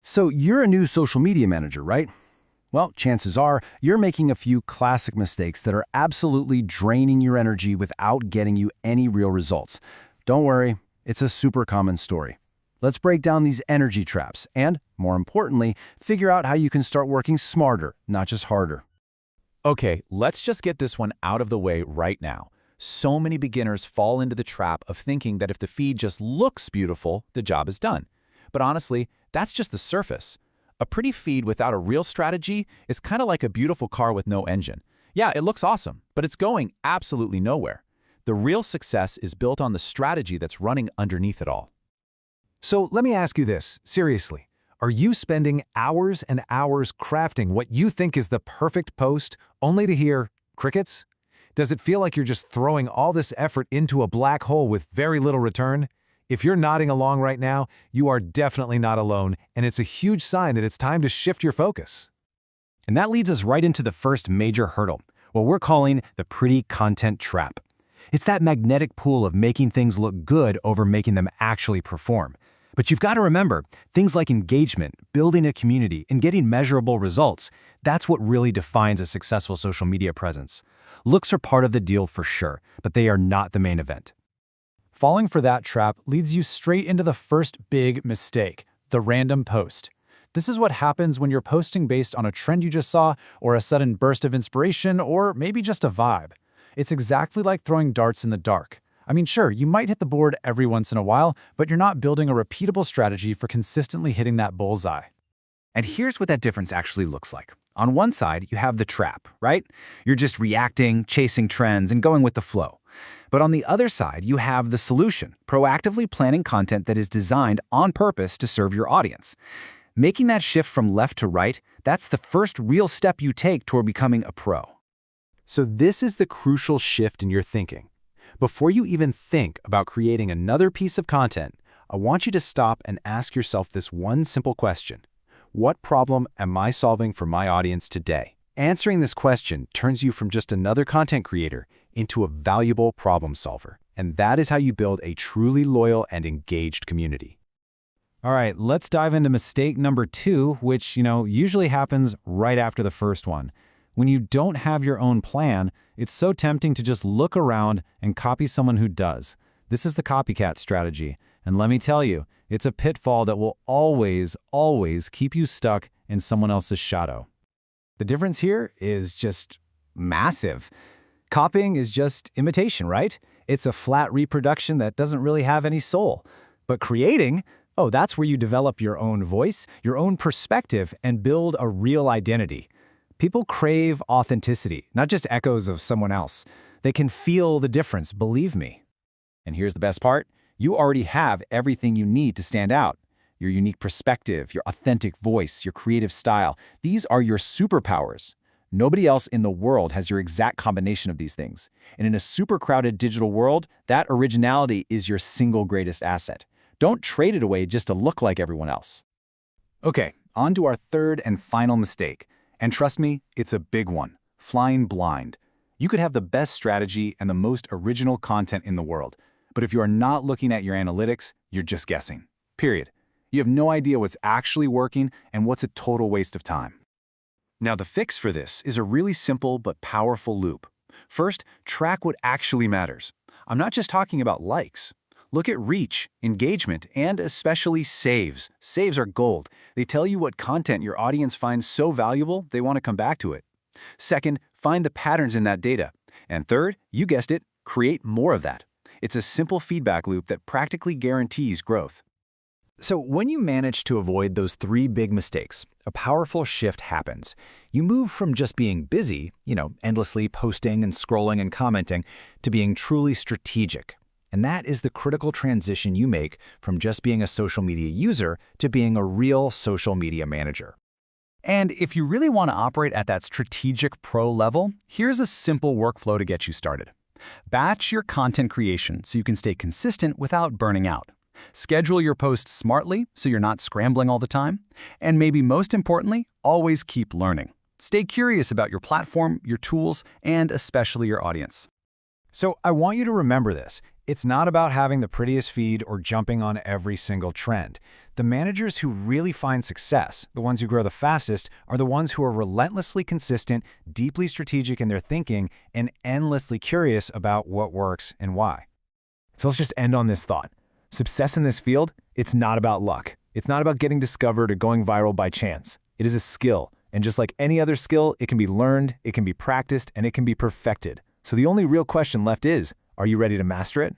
So you're a new social media manager, right? Well, chances are you're making a few classic mistakes that are absolutely draining your energy without getting you any real results. Don't worry, it's a super common story. Let's break down these energy traps and, more importantly, figure out how you can start working smarter, not just harder. Okay, let's just get this one out of the way right now. So many beginners fall into the trap of thinking that if the feed just looks beautiful, the job is done. But honestly, that's just the surface. A pretty feed without a real strategy is kind of like a beautiful car with no engine. Yeah, it looks awesome, but it's going absolutely nowhere. The real success is built on the strategy that's running underneath it all. So let me ask you this, seriously. Are you spending hours and hours crafting what you think is the perfect post, only to hear crickets? Does it feel like you're just throwing all this effort into a black hole with very little return? If you're nodding along right now, you are definitely not alone, and it's a huge sign that it's time to shift your focus. And that leads us right into the first major hurdle, what we're calling the pretty content trap. It's that magnetic pull of making things look good over making them actually perform. But you've got to remember, things like engagement, building a community, and getting measurable results, that's what really defines a successful social media presence. Looks are part of the deal for sure, but they are not the main event. Falling for that trap leads you straight into the first big mistake, the random post. This is what happens when you're posting based on a trend you just saw, or a sudden burst of inspiration, or maybe just a vibe. It's exactly like throwing darts in the dark. I mean, sure, you might hit the board every once in a while, but you're not building a repeatable strategy for consistently hitting that bullseye. And here's what that difference actually looks like. On one side, you have the trap, right? You're just reacting, chasing trends, and going with the flow. But on the other side, you have the solution, proactively planning content that is designed on purpose to serve your audience. Making that shift from left to right, that's the first real step you take toward becoming a pro. So this is the crucial shift in your thinking. Before you even think about creating another piece of content, I want you to stop and ask yourself this one simple question. What problem am I solving for my audience today? Answering this question turns you from just another content creator into a valuable problem solver. And that is how you build a truly loyal and engaged community. All right, let's dive into mistake number 2, which, usually happens right after the first one. When you don't have your own plan, it's so tempting to just look around and copy someone who does. This is the copycat strategy. And let me tell you, it's a pitfall that will always, always keep you stuck in someone else's shadow. The difference here is just massive. Copying is just imitation, right? It's a flat reproduction that doesn't really have any soul. But creating, that's where you develop your own voice, your own perspective, and build a real identity. People crave authenticity, not just echoes of someone else. They can feel the difference, believe me. And here's the best part. You already have everything you need to stand out. Your unique perspective, your authentic voice, your creative style. These are your superpowers. Nobody else in the world has your exact combination of these things. And in a super crowded digital world, that originality is your single greatest asset. Don't trade it away just to look like everyone else. Okay, on to our third and final mistake. And trust me, it's a big one. Flying blind. You could have the best strategy and the most original content in the world. But if you are not looking at your analytics, you're just guessing. Period. You have no idea what's actually working and what's a total waste of time. Now, the fix for this is a really simple but powerful loop. First, track what actually matters. I'm not just talking about likes. Look at reach, engagement, and especially saves. Saves are gold. They tell you what content your audience finds so valuable they want to come back to it. Second, find the patterns in that data. And third, you guessed it, create more of that. It's a simple feedback loop that practically guarantees growth. So when you manage to avoid those 3 big mistakes, a powerful shift happens. You move from just being busy, endlessly posting and scrolling and commenting, to being truly strategic. And that is the critical transition you make from just being a social media user to being a real social media manager. And if you really want to operate at that strategic pro level, here's a simple workflow to get you started. Batch your content creation so you can stay consistent without burning out. Schedule your posts smartly so you're not scrambling all the time. And maybe most importantly, always keep learning. Stay curious about your platform, your tools, and especially your audience. So I want you to remember this. It's not about having the prettiest feed or jumping on every single trend. The managers who really find success, the ones who grow the fastest, are the ones who are relentlessly consistent, deeply strategic in their thinking, and endlessly curious about what works and why. So let's just end on this thought. Success in this field, it's not about luck. It's not about getting discovered or going viral by chance. It is a skill, and just like any other skill, it can be learned, it can be practiced, and it can be perfected. So the only real question left is, are you ready to master it?